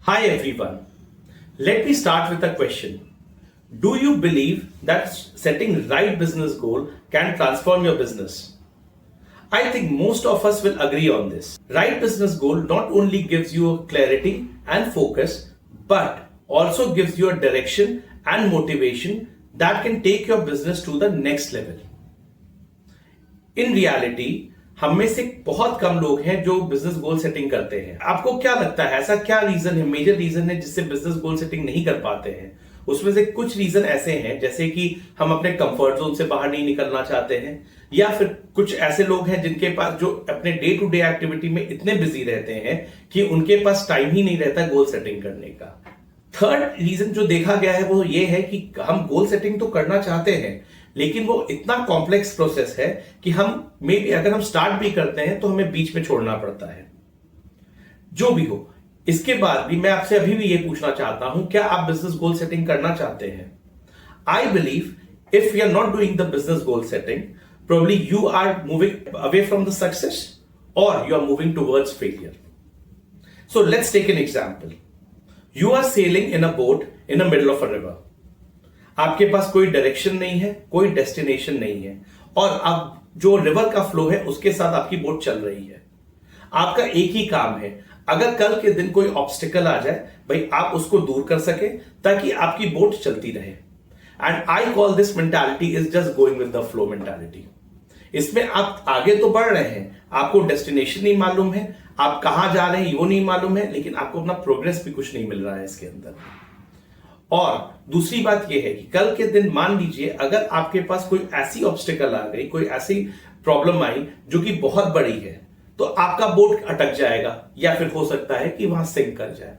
Hi everyone. Let me start with a question. Do you believe that setting right business goal can transform your business? I think most of us will agree on this. Right business goal not only gives you clarity and focus, but also gives you a direction and motivation that can take your business to the next level. In reality हम में से बहुत कम लोग हैं जो business goal setting करते हैं। आपको क्या लगता है ऐसा क्या रीजन है, मेजर रीजन है जिससे बिजनेस गोल सेटिंग नहीं कर पाते हैं? उसमें से कुछ रीजन ऐसे हैं जैसे कि हम अपने कंफर्ट जोन से बाहर नहीं निकलना चाहते हैं, या फिर कुछ ऐसे लोग हैं जिनके पास जो अपने डे टू डे एक्टिविटी में इतने बिजी रहते हैं कि उनके पास टाइम ही नहीं रहता गोल सेटिंग करने का। थर्ड रीजन जो देखा गया है वो ये है कि हम गोल सेटिंग तो करना चाहते हैं लेकिन वो इतना कॉम्प्लेक्स प्रोसेस है कि हम मे बी अगर हम स्टार्ट भी करते हैं तो हमें बीच में छोड़ना पड़ता है। जो भी हो, इसके बाद भी मैं आपसे अभी भी ये पूछना चाहता हूं, क्या आप बिजनेस गोल सेटिंग करना चाहते हैं? I believe if you are not doing the business goal setting, probably you are moving away from the success और you are moving towards failure. So let's take an example. You are sailing in a boat in the middle of a river. आपके पास कोई direction नहीं है, कोई destination नहीं है, और अब जो रिवर का फ्लो है उसके साथ आपकी बोट चल रही है। आपका एक ही काम है, अगर कल के दिन कोई ऑब्स्टिकल आ जाए भाई आप उसको दूर कर सके ताकि आपकी बोट चलती रहे। And I call this mentality is just going with the flow mentality. इसमें आप आगे तो बढ़ रहे हैं, आपको डेस्टिनेशन नहीं मालूम है, आप कहां जा रहे हैं वो नहीं मालूम है, लेकिन आपको अपना प्रोग्रेस भी कुछ नहीं मिल रहा है इसके अंदर। और दूसरी बात यह है कि कल के दिन मान लीजिए अगर आपके पास कोई ऐसी ऑब्स्टिकल आ गई, कोई ऐसी प्रॉब्लम आई जो कि बहुत बड़ी है, तो आपका बोट अटक जाएगा या फिर हो सकता है कि वहां सिंक कर जाए।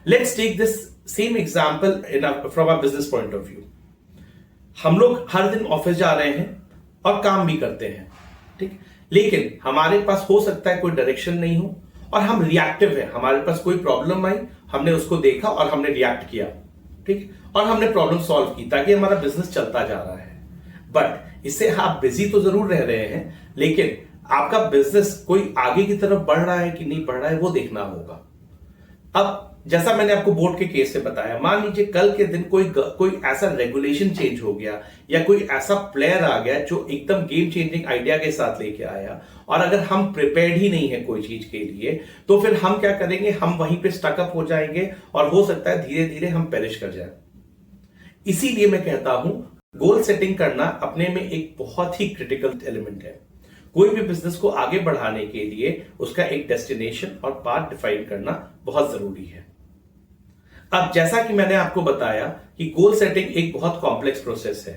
Let's take this same example from a business point of view. हम लोग हर दिन ऑफिस जा रहे हैं और काम भी करते हैं, ठीक, लेकिन हमारे पास हो सकता है कोई डायरेक्शन नहीं हो और हम रिएक्टिव है। हमारे पास कोई प्रॉब्लम आई, हमने उसको देखा और हमने रिएक्ट किया, ठीक, और हमने प्रॉब्लम सॉल्व की ताकि हमारा बिजनेस चलता जा रहा है। बट इससे आप बिजी तो जरूर रह रहे हैं, लेकिन आपका बिजनेस कोई आगे की तरफ बढ़ रहा है कि नहीं बढ़ रहा है वो देखना होगा। अब जैसा मैंने आपको बोर्ड के केस से बताया, मान लीजिए कल के दिन कोई ऐसा रेगुलेशन चेंज हो गया या कोई ऐसा प्लेयर आ गया जो एकदम गेम चेंजिंग आइडिया के साथ लेके आया, और अगर हम प्रिपेयर्ड ही नहीं है कोई चीज के लिए तो फिर हम क्या करेंगे, हम वहीं पे स्टकअप हो जाएंगे और हो सकता है धीरे धीरे हम पेरिश कर जाए। इसीलिए मैं कहता हूं गोल सेटिंग करना अपने में एक बहुत ही क्रिटिकल एलिमेंट है। कोई भी बिजनेस को आगे बढ़ाने के लिए उसका एक डेस्टिनेशन और पाथ डिफाइन करना बहुत जरूरी है। अब जैसा कि मैंने आपको बताया कि गोल सेटिंग एक बहुत कॉम्प्लेक्स प्रोसेस है।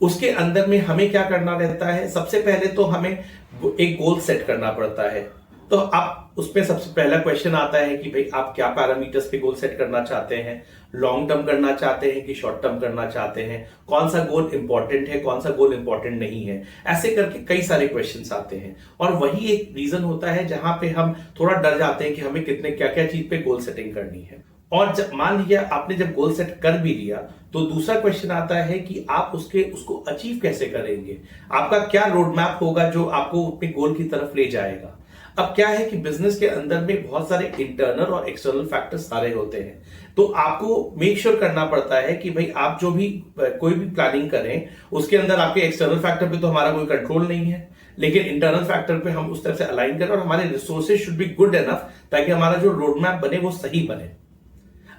उसके अंदर में हमें क्या करना रहता है, सबसे पहले तो हमें एक गोल सेट करना पड़ता है। तो आप उसमें सबसे पहला क्वेश्चन आता है कि भाई आप क्या पैरामीटर्स पे गोल सेट करना चाहते हैं, लॉन्ग टर्म करना चाहते हैं कि शॉर्ट टर्म करना चाहते हैं, कौन सा गोल इंपॉर्टेंट है, कौन सा गोल इंपॉर्टेंट नहीं है। ऐसे करके कई सारे क्वेश्चंस आते हैं और वही एक रीजन होता है जहां पे हम थोड़ा डर जाते हैं कि हमें कितने क्या क्या चीज पे गोल सेटिंग करनी है। और जब मान लीजिए आपने जब गोल सेट कर भी लिया तो दूसरा क्वेश्चन आता है कि आप उसको अचीव कैसे करेंगे, आपका क्या रोड मैप होगा जो आपको अपने गोल की तरफ ले जाएगा। अब क्या है कि बिजनेस के अंदर में बहुत सारे इंटरनल और एक्सटर्नल फैक्टर्स सारे होते हैं, तो आपको मेक श्योर करना पड़ता है कि भाई आप जो भी कोई भी प्लानिंग करें उसके अंदर आपके एक्सटर्नल फैक्टर पे तो हमारा कोई कंट्रोल नहीं है, लेकिन इंटरनल फैक्टर पे हम उस तरह से अलाइन करें और हमारे resources should be good enough ताकि हमारा जो रोड मैप बने वो सही बने।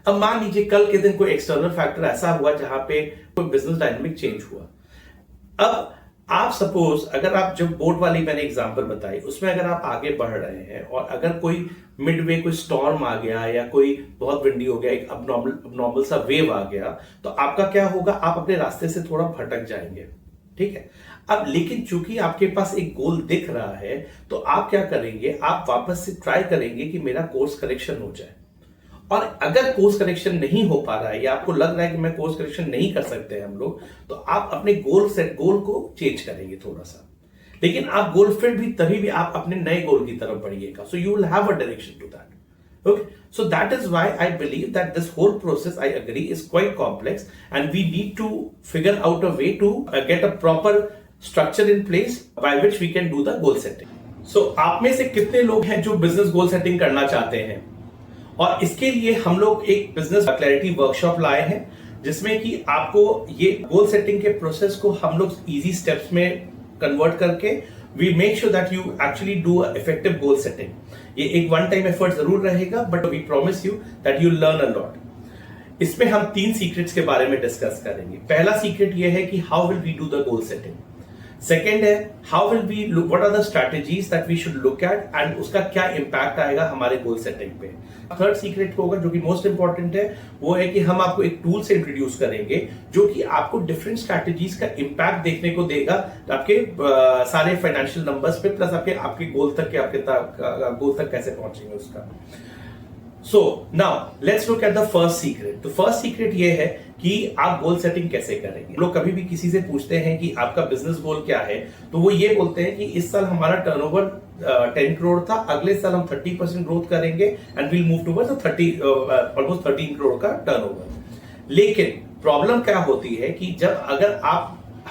अब मान लीजिए कल के दिन कोई एक्सटर्नल फैक्टर ऐसा हुआ जहां पे कोई बिजनेस डायनामिक चेंज हुआ। अब आप सपोज अगर आप जो बोट वाली मैंने एग्जांपल बताई उसमें अगर आप आगे बढ़ रहे हैं और अगर कोई मिडवे कोई स्टॉर्म आ गया या कोई बहुत विंडी हो गया, एक अबनॉर्मल सा वेव आ गया, तो आपका क्या होगा, आप अपने रास्ते से थोड़ा भटक जाएंगे, ठीक है। अब लेकिन चूंकि आपके पास एक गोल दिख रहा है तो आप क्या करेंगे, आप वापस से ट्राई करेंगे कि मेरा कोर्स करेक्शन हो जाए। और अगर कोर्स करेक्शन नहीं हो पा रहा है या आपको लग रहा है कि मैं कोर्स करेक्शन नहीं कर सकते हम लोग, तो आप अपने गोल को चेंज करेंगे थोड़ा सा, लेकिन आप गोल फिर भी तभी भी आप अपने नए गोल की तरफ बढ़िएगा। So you will have a direction to that. Okay, so that is why I believe that this whole process, I agree, is quite complex and we need to figure out a way to get a proper structure in place by which we can do the goal setting. So आप में से कितने लोग हैं जो business goal setting करना चाहते हैं? और इसके लिए हम लोग एक बिजनेस क्लैरिटी वर्कशॉप लाए हैं, जिसमें कि आपको ये गोल सेटिंग के प्रोसेस को हम लोग इजी स्टेप्स में कन्वर्ट करके we make sure that you actually do effective goal setting. ये एक वन टाइम एफर्ट जरूर रहेगा, but we promise you that you learn a lot. इसमें हम 3 सीक्रेट्स के बारे में डिस्कस करेंगे। पहला सीक्रेट ये है कि how will we do the goal setting. Second है how will we look, what are the strategies that we should look at and उसका क्या इंपैक्ट आएगा हमारे गोल सेटिंग पे। थर्ड सीक्रेट होगा जो कि मोस्ट इंपॉर्टेंट है, वो है कि हम आपको एक टूल से इंट्रोड्यूस करेंगे जो कि आपको डिफरेंट स्ट्रैटेजीज का इंपैक्ट देखने को देगा आपके सारे फाइनेंशियल नंबर्स पे, प्लस आपके गोल तक के गोल तक कैसे पहुंचेंगे उसका। So now let's look at the first secret. तो फर्स्ट सीक्रेट ये है कि आप गोल सेटिंग कैसे करेंगे। लोग कभी भी किसी से पूछते हैं कि आपका बिजनेस गोल क्या है, तो वो ये बोलते हैं कि इस साल हमारा टर्नओवर 10 करोड़ था, अगले साल हम 30% ग्रोथ करेंगे and will move towards almost 13 crore का टर्नओवर। लेकिन प्रॉब्लम क्या होती है कि जब अगर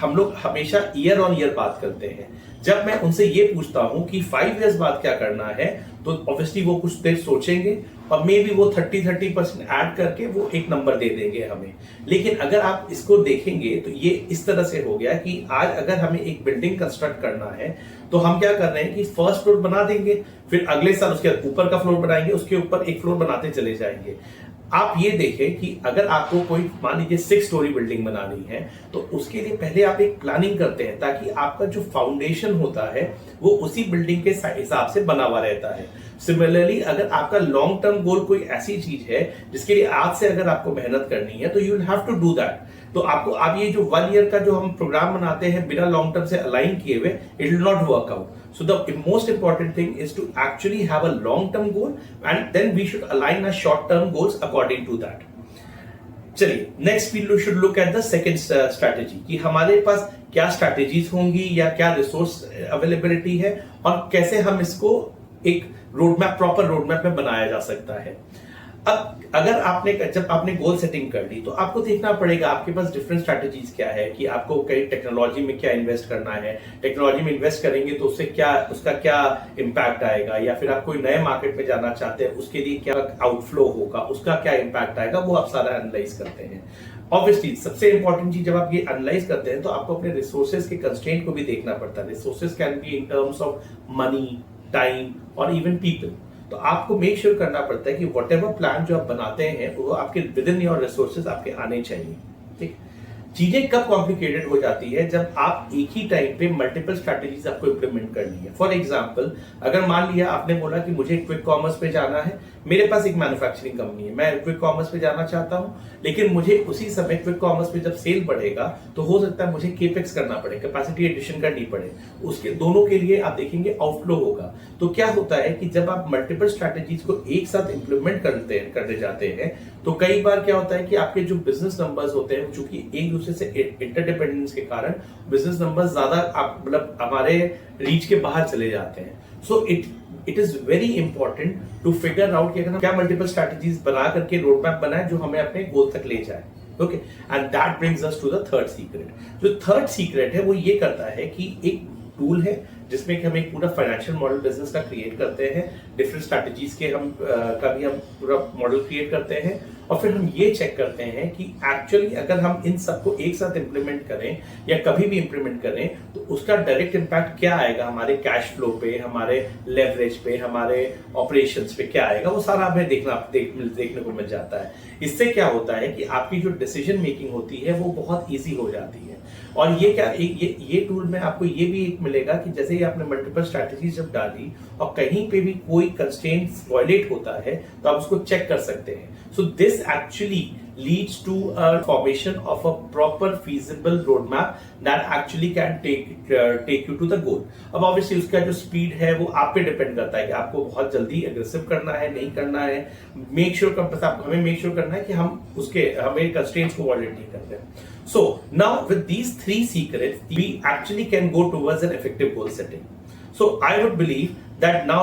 हम लोग हमेशा ईयर ऑन ईयर बात करते हैं, जब मैं उनसे ये पूछता हूं कि 5 इयर्स बाद क्या करना है, तो ऑब्वियसली वो कुछ देर सोचेंगे और मे बी वो 30% ऐड करके वो एक नंबर दे देंगे हमें। लेकिन अगर आप इसको देखेंगे तो ये इस तरह से हो गया कि आज अगर हमें एक बिल्डिंग कंस्ट्रक्ट करना है, तो हम क्या कर रहे हैं कि फर्स्ट फ्लोर बना देंगे, फिर अगले साल उसके ऊपर का फ्लोर बनाएंगे, उसके ऊपर एक फ्लोर बनाते चले जाएंगे। आप ये देखें कि अगर आपको कोई मान लीजिए 6 स्टोरी बिल्डिंग बनानी है, तो उसके लिए पहले आप एक प्लानिंग करते हैं ताकि आपका जो फाउंडेशन होता है वो उसी बिल्डिंग के हिसाब से बना हुआ रहता है। सिमिलरली अगर आपका लॉन्ग टर्म गोल कोई ऐसी चीज है जिसके लिए आज से अगर आपको मेहनत करनी है, तो you will have to do that. तो आपको अब ये जो 1 ईयर का जो हम प्रोग्राम बनाते हैं बिना लॉन्ग टर्म से अलाइन किए हुए, it will not work out. So the most important thing is to actually have a long-term goal, and then we should align our short-term goals according to that. चलिए next we should look at the second strategy कि हमारे पास क्या strategies होंगी या क्या resource availability है और कैसे हम इसको एक रोडमैप, प्रॉपर रोडमैप में बनाया जा सकता है। अब अगर जब आपने गोल सेटिंग कर ली, तो आपको देखना पड़ेगा आपके पास डिफरेंट स्ट्रैटेजीज क्या है कि आपको कई टेक्नोलॉजी में क्या इन्वेस्ट करना है, टेक्नोलॉजी में इन्वेस्ट करेंगे तो उसका क्या इंपैक्ट आएगा, या फिर आप कोई नए मार्केट में जाना चाहते हैं उसके लिए क्या आउटफ्लो होगा, उसका क्या इंपैक्ट आएगा, वो आप सारा एनालाइज करते हैं। ऑब्वियसली सबसे इंपॉर्टेंट चीज जब आप ये एनालाइज करते हैं तो आपको अपने रिसोर्सेज के कंस्ट्रेंट को भी देखना पड़ता है। Resources can be in terms of money, time और इवन पीपल। तो आपको मेक श्योर करना पड़ता है कि व्हाटएवर प्लान जो आप बनाते हैं वो आपके विद इन योर रिसोर्सेज आपके आने चाहिए। ठीक, चीजें कब कॉम्प्लिकेटेड हो जाती है जब आप एक ही टाइम पे मल्टीपल स्ट्रैटेजीज आपको इंप्लीमेंट करनी है। फॉर एग्जांपल अगर मान लिया आपने बोला कि मुझे क्विक कॉमर्स पे जाना है, मेरे पास एक मैन्युफैक्चरिंग कंपनी है, मैं क्विक कॉमर्स पे जाना चाहता हूं, लेकिन मुझे उसी समय क्विक कॉमर्स पे जब सेल बढ़ेगा तो हो सकता है मुझे केपेक्स करना पड़े, कैपेसिटी एडिशन करनी पड़े, उसके दोनों के लिए आप देखेंगे आउटफ्लो होगा। तो क्या होता है कि जब आप मल्टीपल स्ट्रैटेजीज को एक साथ इंप्लीमेंट करने जाते हैं, तो कई बार क्या होता है कि आपके जो बिजनेस नंबर्स होते हैं, चूंकि एक दूसरे से इंटरडिपेंडेंस के कारण बिजनेस नंबर्स ज्यादा मतलब हमारे रीच के बाहर चले जाते हैं। So it is very important to figure out कि अगर क्या मल्टीपल स्ट्रैटेजीज बना करके रोड मैप बनाए जो हमें अपने गोल तक ले जाए। Okay, and that brings us to the third secret. जो थर्ड सीक्रेट है वो ये करता है कि एक टूल है जिसमें कि हम एक पूरा फाइनेंशियल मॉडल बिजनेस का क्रिएट करते हैं, डिफरेंट स्ट्रैटेजीज के का भी हम पूरा मॉडल क्रिएट करते हैं, और फिर हम ये चेक करते हैं कि एक्चुअली अगर हम इन सबको एक साथ इंप्लीमेंट करें या कभी भी इंप्लीमेंट करें तो उसका डायरेक्ट इम्पैक्ट क्या आएगा हमारे कैश फ्लो पे, हमारे लेवरेज पे, हमारे ऑपरेशंस पे क्या आएगा, वो सारा हमें देखने को मिल जाता है। इससे क्या होता है कि आपकी जो डिसीजन मेकिंग होती है वो बहुत ईजी हो जाती है। और ये टूल में आपको ये भी एक मिलेगा कि जैसे ही आपने मल्टीपल स्ट्रैटेजी जब डाली और कहीं पे भी कोई कंस्ट्रेंट वायलेट होता है तो आप उसको चेक कर सकते हैं। So this actually leads to a formation of a proper feasible roadmap that actually can take you to the goal. अब obviously उसका जो speed है वो आप पे डिपेंड करता है कि आपको बहुत जल्दी एग्रेसिव करना है, नहीं करना है। हमें मेक श्योर करना है कि हमें कंस्ट्रेंट्स को वायलेट नहीं करते हैं। So now with these 3 secrets, we actually can go towards an effective goal setting. So I would believe that now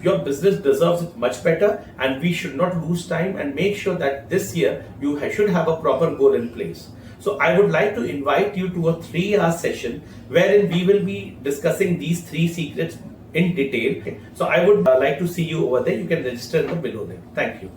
your business deserves it much better, and we should not lose time and make sure that this year you should have a proper goal in place. So I would like to invite you to a 3-hour session wherein we will be discussing these 3 secrets in detail. So I would like to see you over there. You can register in the below link. Thank you.